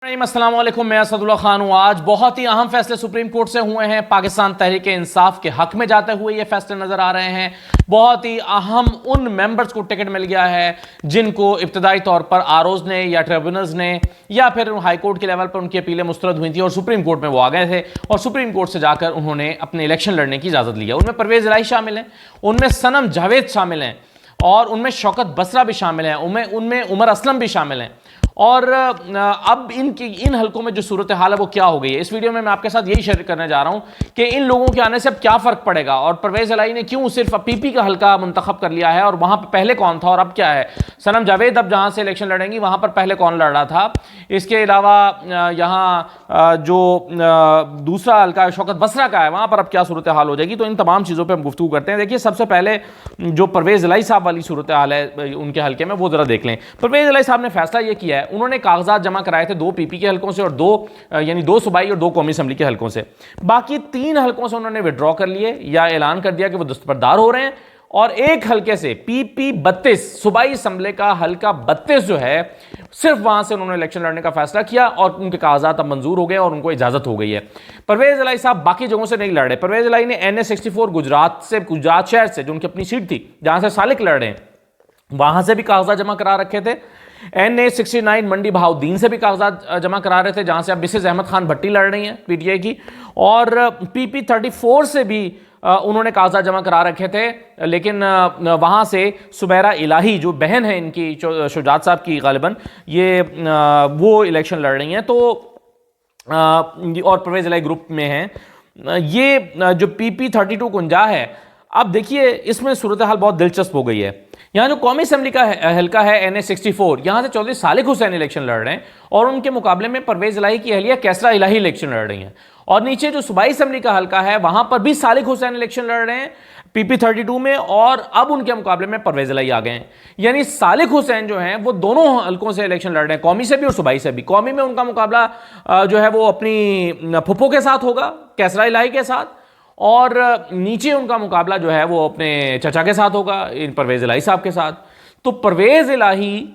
अस्सलाम वालेकुम, मैं असदुल्ला खान हूं। आज बहुत ही अहम फैसले सुप्रीम कोर्ट से हुए हैं। पाकिस्तान तहरीक इंसाफ के हक में जाते हुए ये फैसले नजर आ रहे हैं। बहुत ही अहम उन मेंबर्स को टिकट मिल गया है जिनको इब्तदाई तौर पर आरओज ने या ट्रिब्यूनल्स ने या फिर हाई कोर्ट के लेवल पर उनकी अपीलें मुस्तरद हुई थी और सुप्रीम कोर्ट में वो आ गए थे और सुप्रीम कोर्ट से जाकर उन्होंने अपने इलेक्शन लड़ने की इजाजत लिया। उनमें परवेज इलाही शामिल हैं, उनमें सनम जावेद शामिल हैं और उनमें शौकत बसरा भी शामिल हैं, उनमें उमर असलम भी शामिल हैं। और अब इन हलकों में जो सूरत हाल है वो क्या हो गई है, इस वीडियो में मैं आपके साथ यही शेयर करने जा रहा हूं कि इन लोगों के आने से अब क्या फर्क पड़ेगा और परवेज इलाही ने क्यों सिर्फ पीपी का हलका मुंतखब कर लिया है और वहां पर पहले कौन था और अब क्या है। सनम जावेद अब जहां से इलेक्शन लड़ेंगी वहां पर पहले कौन लड़ रहा था। इसके अलावा यहाँ जो दूसरा हलका शौकत बसरा का है वहां पर अब क्या सूरत हाल हो जाएगी, तो इन तमाम चीज़ों पर हम गुफ्तगू करते हैं। देखिए, सबसे पहले जो परवेज इलाही साहब वाली सूरत हाल है उनके हलके में वो जरा देख लें। परवेज इलाही साहब ने फैसला ये किया है, उन्होंने कागजात जमा कराए थे 2 पीपी के हलकों से और 2 सूबाई और 2 कौमी असेंबली के हलकों से। बाकी 3 हलकों से उन्होंने विड्रॉ कर लिए या ऐलान कर दिया कि वो दस्तबरदार हो रहे हैं और एक हलके से पीपी 32 सूबाई असेंबली का हलका 32 जो है सिर्फ वहां से उन्होंने इलेक्शन लड़ने का फैसला किया और उनके कागजात अब मंजूर हो गए और उनको इजाजत हो गई है। परवेज इलाही साहब बाकी जगहों से नहीं लड़ रहे। परवेज इलाही ने NA64 गुजरात शहर से जो उनकी अपनी सीट थी जहां से सालिक लड़ रहे हैं वहां से भी कागजात जमा करा रखे थे। NA69 मंडी बहाउद्दीन से भी कागजात जमा करा रहे थे जहां से अब मिसेज अहमद खान भट्टी लड़ रही हैं पीटीआई की, और PP 34 से भी उन्होंने कागजात जमा करा रखे थे, लेकिन वहां से सुबैरा इलाही जो बहन है इनकी शुजात साहब की गालिबन ये वो इलेक्शन लड़ रही हैं तो और परवेज इलाही ग्रुप में हैं। ये जो PP 32 कुंजा है, अब देखिए इसमें सूरत हाल बहुत दिलचस्प हो गई है। यहाँ जो कौमी असेंबली का हलका है NA64, यहाँ से चौधरी सालिक हुसैन इलेक्शन लड़ रहे हैं और उनके मुकाबले में परवेज इलाही की अहलिया कैसरा इलाही इलेक्शन लड़ रही हैं। और नीचे जो सूबाई असेंबली का हलका है वहां पर भी सालिक हुसैन इलेक्शन लड़ रहे हैं PP 32 में और अब उनके मुकाबले में परवेज इलाही आ गए हैं। यानी सालिक हुसैन जो हैं वो दोनों हलकों से इलेक्शन लड़ रहे हैं, कौमी से भी और सूबाई से भी। कौमी में उनका मुकाबला जो है वो अपनी फुप्पो के साथ होगा, कैसरा इलाही के साथ, और नीचे उनका मुकाबला जो है वो अपने चचा के साथ होगा, इन परवेज इलाही साहब के साथ। तो परवेज इलाही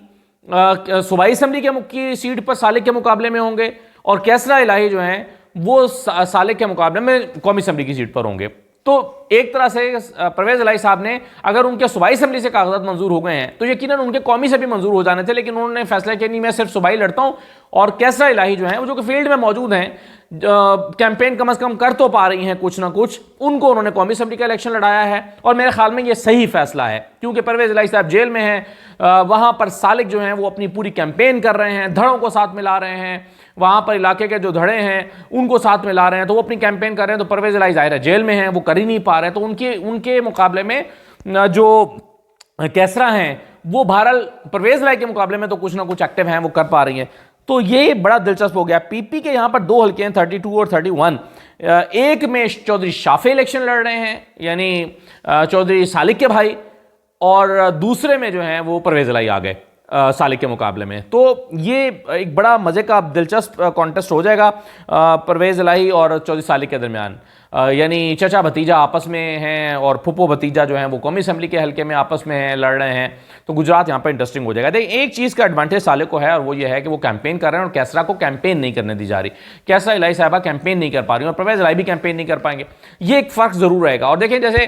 सूबाई असेंबली की सीट पर सालिक के मुकाबले में होंगे और कैसरा इलाही जो हैं वो सालिक के मुकाबले में कौमी असेंबली की सीट पर होंगे। तो एक तरह से परवेज इलाही साहब ने अगर उनके सूबाई असेंबली से कागजात मंजूर हो गए हैं तो यकीनन उनके कौमी से भी मंजूर हो जाने थे, लेकिन उन्होंने फैसला किया नहीं, मैं सिर्फ सूबाई लड़ता हूं। और कैसरा इलाही जो है वो जो कि फील्ड में मौजूद हैं, कैंपेन कम से कम कर तो पा रही हैं कुछ ना कुछ, उनको उन्होंने कौमी असेंबली का इलेक्शन लड़ाया है और मेरे ख्याल में ये सही फैसला है क्योंकि परवेज इलाही साहब जेल में हैं। वहां पर सालिक जो हैं वो अपनी पूरी कैंपेन कर रहे हैं, धड़ों को साथ मिला रहे हैं, वहां पर इलाके के जो धड़े हैं उनको साथ मिला रहे हैं, तो वो अपनी कैंपेन कर रहे हैं। तो परवेज इलाही जाहिर है जेल में हैं, वो कर ही नहीं पा रहे, तो उनके मुकाबले में जो कैसरा हैं वो बहरहाल परवेज इलाही के मुकाबले में तो कुछ ना कुछ एक्टिव हैं, वो कर पा रही हैं। तो ये बड़ा दिलचस्प हो गया। पीपी के यहां पर 2 हल्के हैं 32 और 31। एक में चौधरी शाफे इलेक्शन लड़ रहे हैं यानी चौधरी सालिक के भाई, और दूसरे में जो है वो परवेज इलाही आ गए सालिक के मुकाबले में। तो ये एक बड़ा मजे का दिलचस्प कॉन्टेस्ट हो जाएगा परवेज इलाही और चौधरी सालिक के दरमियान। यानी चचा भतीजा आपस में हैं और फुप्पो भतीजा जो हैं वो कौमी असेंबली के हलके में आपस में हैं, लड़ रहे हैं। तो गुजरात यहाँ पर इंटरेस्टिंग हो जाएगा। देखिए, एक चीज़ का एडवांटेज सालिक को है और वो ये है कि वो कैंपेन कर रहे हैं और कैसरा को कैंपेन नहीं करने दी जा रही। कैसरा इलाही साहबा कैंपेन नहीं कर पा रही और परवेज इलाही भी कैंपेन नहीं कर पाएंगे। ये एक फ़र्क ज़रूर रहेगा। और देखें, जैसे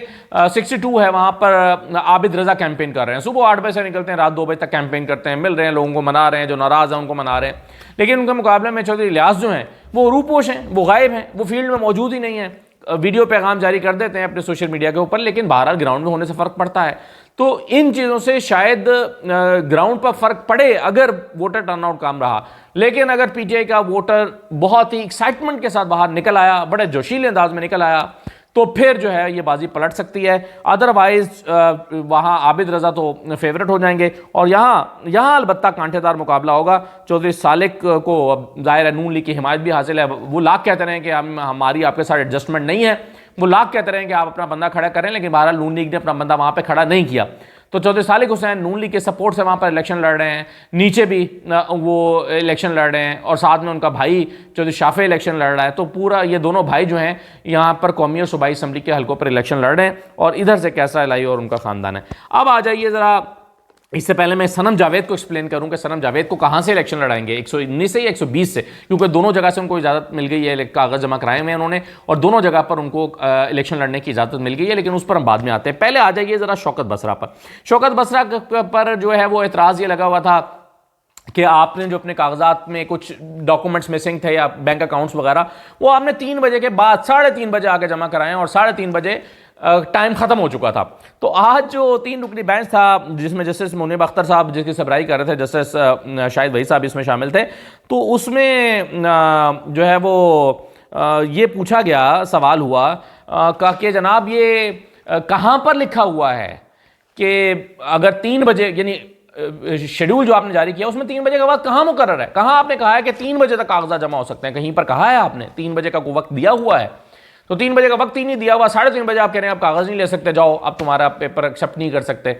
62 है वहाँ पर आबिद रजा कैंपेन कर रहे हैं, सुबह 8 बजे से निकलते हैं, रात 2 बजे तक कैंपेन करते हैं, मिल रहे हैं, लोगों को मना रहे हैं, जो नाराज़ हैं उनको मना रहे हैं। लेकिन उनके मुकाबले में चौधरी इलियास जो हैं वो रूपोश हैं, वो गायब हैं, वो फील्ड में मौजूद ही नहीं है। वीडियो पैगाम जारी कर देते हैं अपने सोशल मीडिया के ऊपर, लेकिन बहरहाल ग्राउंड में होने से फ़र्क पड़ता है। तो इन चीज़ों से शायद ग्राउंड पर फ़र्क पड़े अगर वोटर टर्नआउट कम रहा। लेकिन अगर पीटीआई का वोटर बहुत ही एक्साइटमेंट के साथ बाहर निकल आया, बड़े जोशीले अंदाज में निकल आया, तो फिर जो है ये बाजी पलट सकती है। अदरवाइज वहाँ आबिद रजा तो फेवरेट हो जाएंगे और यहाँ अलबत्ता कांटेदार मुकाबला होगा। चौधरी सालिक को अब जाहिर है नून लीग की हिमायत भी हासिल है। वो लाख कहते रहे हैं कि हमारी आपके साथ एडजस्टमेंट नहीं है, वो लाख कहते रहे हैं कि आप अपना बंदा खड़ा करें, लेकिन बहरहाल नून लीग ने अपना बंदा वहाँ पर खड़ा नहीं किया। तो चौधरी सालिक हुसैन नून लीग के सपोर्ट से वहाँ पर इलेक्शन लड़ रहे हैं, नीचे भी वो इलेक्शन लड़ रहे हैं और साथ में उनका भाई चौधरी शाफे इलेक्शन लड़ रहा है। तो पूरा ये दोनों भाई जो हैं यहाँ पर कौमी और सूबाई असेंबली के हलकों पर इलेक्शन लड़ रहे हैं और इधर से कैसरा इलाही और उनका ख़ानदान है। अब आ जाइए ज़रा इससे पहले मैं सनम जावेद को एक्सप्लेन करूं कि सनम जावेद को कहां से इलेक्शन लड़ाएंगे, 119 से या 120 से, क्योंकि दोनों जगह से उनको इजाज़त मिल गई है, कागज़ जमा कराए हुए हैं उन्होंने और दोनों जगह पर उनको इलेक्शन लड़ने की इजाज़त मिल गई है। लेकिन उस पर हम बाद में आते हैं। पहले आ जाइए ज़रा शौकत बसरा पर। शौकत बसरा पर जो है वो एतराज़ ये लगा हुआ था कि आपने जो अपने कागजात में कुछ डॉक्यूमेंट्स मिसिंग थे या बैंक अकाउंट्स वगैरह, वो आपने 3 बजे के बाद 3:30 बजे आके जमा कराए और 3:30 बजे टाइम खत्म हो चुका था। तो आज जो 3 रुकनी बेंच था जिसमें जस्टिस मुनीब अख्तर साहब जिसकी सबराई कर रहे थे, जस्टिस शाहिद वही साहब इसमें शामिल थे, तो उसमें जो है वो ये पूछा गया, सवाल हुआ कि जनाब ये कहाँ पर लिखा हुआ है कि अगर 3 बजे यानी शेड्यूल जो आपने जारी किया उसमें 3 बजे के बाद कहाँ मुकर्रर है, कहाँ आपने कहा है कि 3 बजे तक कागजात जमा हो सकते हैं, कहीं पर कहा है आपने 3 बजे का कोई वक्त दिया हुआ है? तो 3 बजे का वक्त ही नहीं दिया हुआ, 3:30 बजे आप कह रहे हैं आप कागज नहीं ले सकते, जाओ अब तुम्हारा पेपर एक्सेप्ट नहीं कर सकते।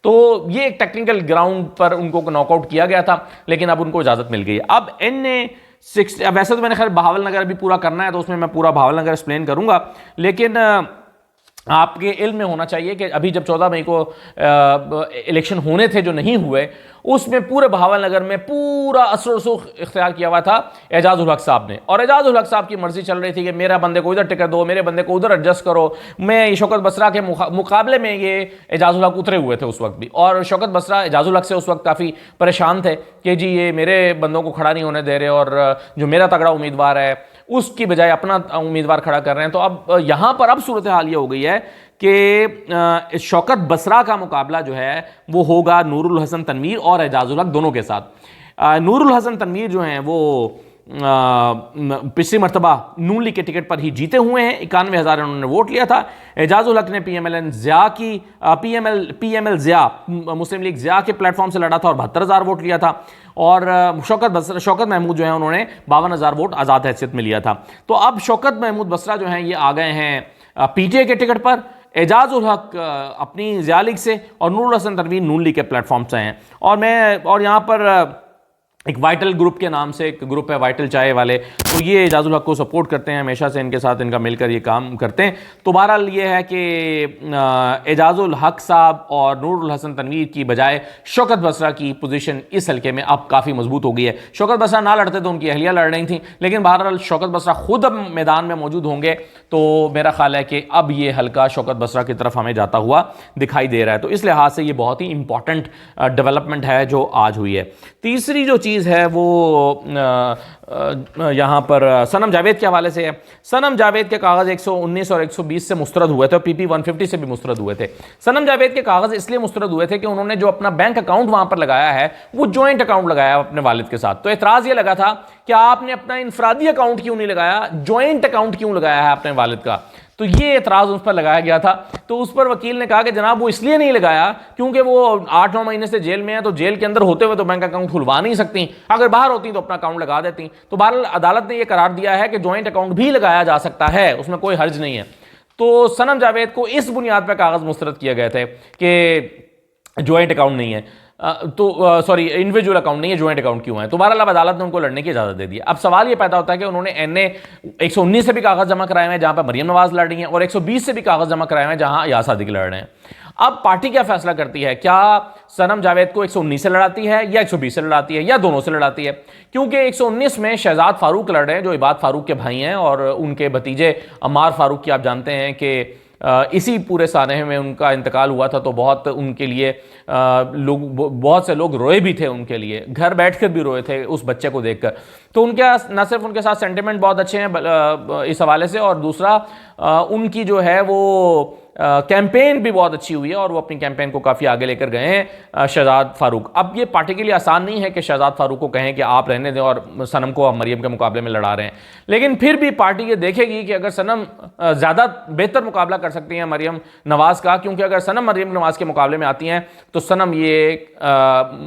तो ये एक टेक्निकल ग्राउंड पर उनको नॉकआउट किया गया था, लेकिन अब उनको इजाजत मिल गई है। अब NA-60 वैसे तो मैंने खैर बहावल नगर अभी पूरा करना है तो उसमें मैं पूरा बहावल नगर एक्सप्लेन करूंगा, लेकिन आपके इल्म में होना चाहिए कि अभी जब 14 मई को इलेक्शन होने थे जो नहीं हुए, उसमें पूरे बहावल नगर में पूरा असर रसूख इख्तियार किया हुआ था एजाजुल हक साहब ने, और एजाजुल हक साहब की मर्जी चल रही थी कि मेरा बंदे को इधर टिकट दो, मेरे बंदे को उधर एडजस्ट करो। मैं शौकत बसरा के मुकाबले में ये एजाजुल हक उतरे हुए थे उस वक्त भी, और शौकत बसरा एजाजुल हक से उस वक्त काफ़ी परेशान थे कि जी ये मेरे बंदों को खड़ा नहीं होने दे रहे और जो मेरा तगड़ा उम्मीदवार है उसकी बजाय अपना उम्मीदवार खड़ा कर रहे हैं। तो अब यहाँ पर अब सूरत हाल ये हो गई है कि शौकत बसरा का मुकाबला जो है वो होगा नूरुल हसन तनवीर और एजाजुल हक दोनों के साथ। नूरुल हसन तनवीर जो हैं वो पिछली मरतबा नून लीग के टिकट पर ही जीते हुए हैं, 91,000 उन्होंने वोट लिया था। एजाजुल हक ने PML ज़िया मुस्लिम लीग ज़िया के प्लेटफॉर्म से लड़ा था और 72,000 वोट लिया था, और शौकत महमूद जो है उन्होंने 52,000 वोट आज़ाद हैसियत में लिया था। तो अब शौकत महमूद बसरा जो हैं ये आ गए हैं PTA के टिकट पर, एजाजुल हक अपनी ज़िया लीग से और नूरुल हसन तनवीर नून लीग के प्लेटफॉर्म से हैं। और यहाँ पर एक वाइटल ग्रुप के नाम से एक ग्रुप है वाइटल चाय वाले, तो ये एजाजुल हक को सपोर्ट करते हैं, हमेशा से इनके साथ इनका मिलकर ये काम करते हैं। तो बहरहाल ये है कि एजाजुल हक साहब और नूरुल हसन तनवीर की बजाय शौकत बसरा की पोजीशन इस हल्के में अब काफ़ी मजबूत हो गई है। शौकत बसरा ना लड़ते तो उनकी अहलिया लड़ रही थी, लेकिन बहरहाल शौकत बसरा खुद अब मैदान में मौजूद होंगे तो मेरा ख्याल है कि अब ये हल्का शौकत बसरा की तरफ हमें जाता हुआ दिखाई दे रहा है। तो इस लिहाज से ये बहुत ही इंपॉर्टेंट डेवलपमेंट है जो आज हुई है। तीसरी जो चीज़ है वो यहाँ पर सनम जावेद के हवाले से है। सनम जावेद के कागज़ 119 और 120 से मुस्तरद हुए थे और PP 150 से भी मुस्तरद हुए थे। सनम जावेद के कागज़ इसलिए मुस्तरद हुए थे कि उन्होंने जो अपना बैंक अकाउंट वहाँ पर लगाया है वो जॉइंट अकाउंट लगाया अपने वालिद के साथ। तो एतराज़ ये लगा था कि आपने अपना इनफरादी अकाउंट क्यों नहीं लगाया, जॉइंट अकाउंट क्यों लगाया है अपने वालिद का। तो ये एतराज़ उस पर लगाया गया था। तो उस पर वकील ने कहा कि जनाब वो इसलिए नहीं लगाया क्योंकि वो 8-9 महीने से जेल में है, तो जेल के अंदर होते हुए तो बैंक अकाउंट खुलवा नहीं सकती, अगर बाहर होती तो अपना अकाउंट लगा देती। तो बहरहाल अदालत ने यह करार दिया है कि जॉइंट अकाउंट भी लगाया जा सकता है, उसमें कोई हर्ज नहीं है। तो सनम जावेद को इस बुनियाद पर कागज़ मुस्तरद किए गए थे कि जॉइंट अकाउंट नहीं है, सॉरी इंडिविजुअल अकाउंट नहीं है, जॉइंट अकाउंट क्यों है। तो बहरहाल अदालत ने उनको लड़ने की इजाजत दे दी। अब सवाल ये पैदा होता है कि उन्होंने NA 119 से भी कागज जमा कराए हैं जहां पर मरियम नवाज लड़ रही हैं, और 120 से भी कागज जमा कराए हैं जहां अयाज सादिक लड़ रहे हैं। अब पार्टी क्या फैसला करती है, क्या सनम जावेद को 119 से लड़ाती है या 120 से लड़ाती है या दोनों से लड़ाती है? क्योंकि 119 में शहजाद फारूक लड़ रहे हैं जो इबाद फारूक के भाई हैं, और उनके भतीजे अम्मार फारूक की आप जानते हैं कि इसी पूरे सानहे में उनका इंतकाल हुआ था। तो बहुत उनके लिए बहुत से लोग रोए भी थे, उनके लिए घर बैठकर भी रोए थे उस बच्चे को देखकर। तो उनके न सिर्फ उनके साथ सेंटिमेंट बहुत अच्छे हैं इस हवाले से, और दूसरा उनकी जो है वो कैंपेन भी बहुत अच्छी हुई है और वो अपनी कैंपेन को काफ़ी आगे लेकर गए हैं शहजाद फारूक। अब ये पार्टी के लिए आसान नहीं है कि शहजाद फारूक को कहें कि आप रहने दें और सनम को आप मरियम के मुकाबले में लड़ा रहे हैं, लेकिन फिर भी पार्टी ये देखेगी कि अगर सनम ज़्यादा बेहतर मुकाबला कर सकती हैं मरियम नवाज़ का, क्योंकि अगर सनम मरियम नवाज़ के मुकाबले में आती हैं तो सनम ये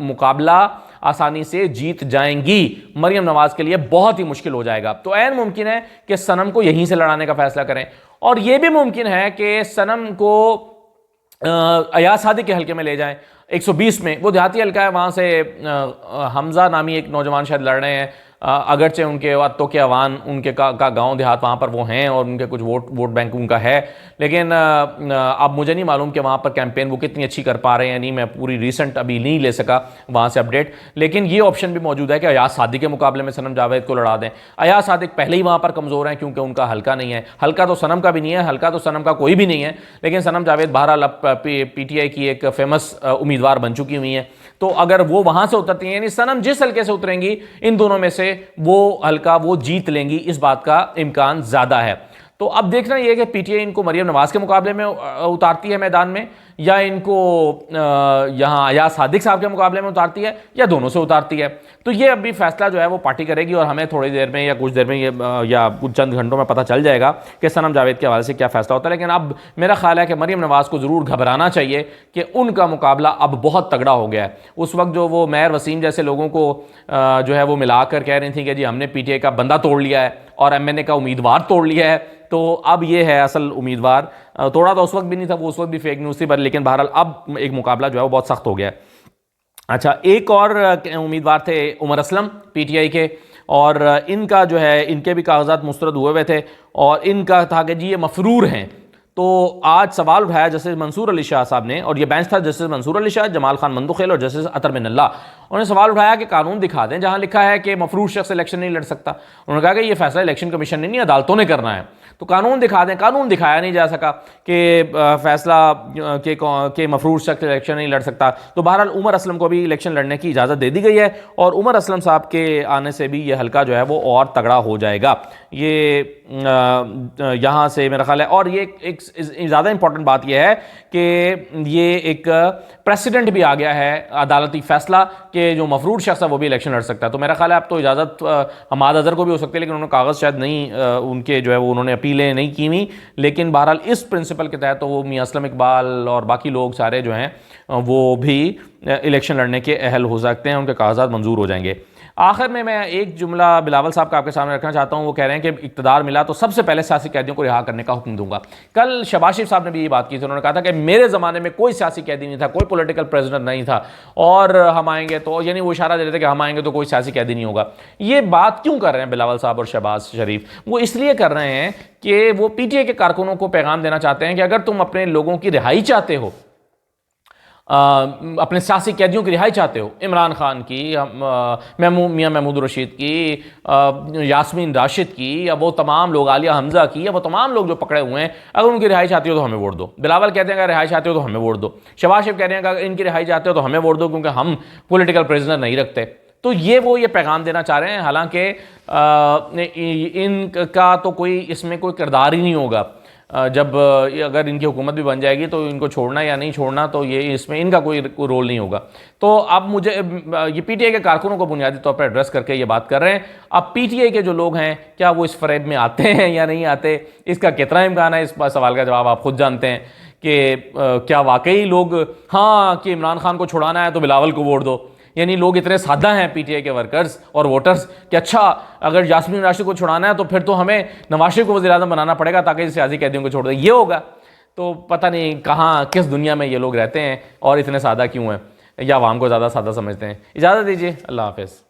मुकाबला आसानी से जीत जाएंगी। मरियम नवाज़ के लिए बहुत ही मुश्किल हो जाएगा। तो ऐन मुमकिन है कि सनम को यहीं से लड़ाने का फैसला करें, और यह भी मुमकिन है कि सनम को अयाज सादिक के हल्के में ले जाएं 120 में। वो देहाती हल्का है, वहाँ से हमजा नामी एक नौजवान शायद लड़ रहे हैं अगरचे उनके तो के अवान उनके का गांव देहात वहाँ पर वो हैं और उनके कुछ वोट बैंक उनका है, लेकिन अब मुझे नहीं मालूम कि वहाँ पर कैंपेन वो कितनी अच्छी कर पा रहे हैं नहीं, मैं पूरी रिसेंट अभी नहीं ले सका वहाँ से अपडेट। लेकिन ये ऑप्शन भी मौजूद है कि अयाज सादिक के मुकाबले में सनम जावेद को लड़ा दें। अयाज सादिक पहले ही वहाँ पर कमज़ोर हैं क्योंकि उनका हल्का नहीं है, हल्का तो सनम का भी नहीं है, हल्का तो सनम का कोई भी नहीं है, लेकिन सनम जावेद बहरहाल अब पीटीआई की एक फेमस उम्मीदवार बन चुकी हुई हैं। तो अगर वो वहां से उतरती हैं, यानी सनम जिस हल्के से उतरेंगी इन दोनों में से वो हल्का वो जीत लेंगी, इस बात का इम्कान ज्यादा है। तो अब देखना यह है कि पीटीआई इनको मरियम नवाज के मुकाबले में उतारती है मैदान में, या इनको यहाँ अयाज सादिक साहब के मुकाबले में उतारती है, या दोनों से उतारती है। तो ये अभी फैसला जो है वो पार्टी करेगी और हमें थोड़ी देर में या कुछ देर में या कुछ चंद घंटों में पता चल जाएगा कि सनम जावेद के हवाले से क्या फैसला होता है। लेकिन अब मेरा ख्याल है कि मरियम नवाज को ज़रूर घबराना चाहिए कि उनका मुकाबला अब बहुत तगड़ा हो गया है। उस वक्त जो वो मेयर वसीम जैसे लोगों को जो है वो मिलाकर कह रही थी कि जी हमने पीटीआई का बंदा तोड़ लिया है और एमएनए का उम्मीदवार तोड़ लिया है, तो अब ये है असल उम्मीदवार। तोड़ा तो उस वक्त भी नहीं था, वो उस वक्त भी फेक न्यूज़ थी, पर लेकिन बहरहाल अब एक मुकाबला जो है वो बहुत सख्त हो गया है। अच्छा, एक और उम्मीदवार थे उमर असलम पीटीआई के, और इनका जो है इनके भी कागजात मुस्तरद हुए थे और इनका था कि जी ये मफरूर हैं। तो आज सवाल उठाया जस्टिस मंसूर अली शाह साहब ने, और ये बेंच था जस्टिस मंसूर अली शाह, जमाल खान मंदुखेल और जस्टिस अतर मिनल्ला। उन्होंने सवाल उठाया कि कानून दिखा दें जहां लिखा है कि मफरूर शख्स इलेक्शन नहीं लड़ सकता। उन्होंने कहा कि ये फैसला इलेक्शन कमीशन ने नहीं, अदालतों ने करना है, तो कानून दिखा दें। कानून दिखाया नहीं जा सका कि फैसला के मफरूर शख्स इलेक्शन नहीं लड़ सकता। तो बहरहाल उमर असलम को भी इलेक्शन लड़ने की इजाज़त दे दी गई है और उमर असलम साहब के आने से भी ये हल्का जो है वो और तगड़ा हो जाएगा। ये यहाँ से मेरा ख्याल है, और ये एक ज़्यादा इंपॉर्टेंट बात यह है कि ये एक प्रेसिडेंट भी आ गया है, अदालती फैसला, कि जो मफरूर शख्स है वो भी इलेक्शन लड़ सकता है। तो मेरा ख्याल है अब तो इजाज़त हमाद अजहर को भी हो सकती है, लेकिन उन्होंने कागज़ शायद नहीं उनके जो है वो उन्होंने अपीलें नहीं की हुई, लेकिन बहरहाल इस प्रिंसिपल के तहत तो वो मियां असलम इकबाल और बाकी लोग सारे जो हैं वो भी इलेक्शन लड़ने के अहल हो सकते हैं, उनके कागजात मंजूर हो जाएंगे। आखिर में मैं एक जुमला बिलावल साहब का आपके सामने रखना चाहता हूं। वो कह रहे हैं कि इक़्तिदार मिला तो सबसे पहले सियासी कैदियों को रिहा करने का हुक्म दूंगा। कल शहबाज शरीफ साहब ने भी ये बात की थी, उन्होंने कहा था कि मेरे ज़माने में कोई सियासी कैदी नहीं था, कोई पॉलिटिकल प्रिजनर नहीं था, और हम आएंगे तो, यानी वो इशारा दे रहे थे कि हम आएंगे तो कोई सियासी कैदी नहीं होगा। ये बात क्यों कर रहे हैं बिलावल साहब और शहबाज शरीफ? वो इसलिए कर रहे हैं कि वो पीटीआई के कारकुनों को पैगाम देना चाहते हैं कि अगर तुम अपने लोगों की रिहाई चाहते हो, अपने सियासी कैदियों की रिहाई चाहते हो, इमरान खान की, मियां महमूद रशीद की, यास्मीन राशिद की, या वो तमाम लोग, आलिया हमजा की, या वो तमाम लोग जो पकड़े हुए हैं, अगर उनकी रिहाई चाहती हो तो हमें वोट दो। बिलावल कहते हैं अगर रिहाई चाहते हो तो हमें वोट दो। शहबाज शरीफ कह रहे हैं अगर इनकी रिहाई चाहते हो तो हमें वोट दो, क्योंकि हम पॉलिटिकल प्रिजनर नहीं रखते। तो ये पैगाम देना चाह रहे हैं। हालांकि इनका तो कोई इसमें कोई किरदार ही नहीं होगा। जब अगर इनकी हुकूमत भी बन जाएगी तो इनको छोड़ना या नहीं छोड़ना, तो ये इसमें इनका कोई रोल नहीं होगा। तो अब मुझे ये पीटीआई के कारकुनों को बुनियादी तौर पर एड्रेस करके ये बात कर रहे हैं। अब पीटीआई के जो लोग हैं क्या वो इस फरेब में आते हैं या नहीं आते, इसका कितना इम्कान है, इस सवाल का जवाब आप खुद जानते हैं कि क्या वाकई लोग, हाँ कि इमरान खान को छुड़ाना है तो बिलावल को वोट दो, यानी लोग इतने सादा हैं पीटीआई के वर्कर्स और वोटर्स कि अच्छा अगर यास्मीन राशिद को छुड़ाना है तो फिर तो हमें नवाज शरीफ को वज़ीर-ए-आज़म बनाना पड़ेगा ताकि सियासी कैदियों को छोड़ दे, ये होगा। तो पता नहीं कहाँ किस दुनिया में ये लोग रहते हैं और इतने सादा क्यों हैं, या आवाम को ज़्यादा सादा समझते हैं। इजाज़त दीजिए, अल्लाह हाफ़िज़।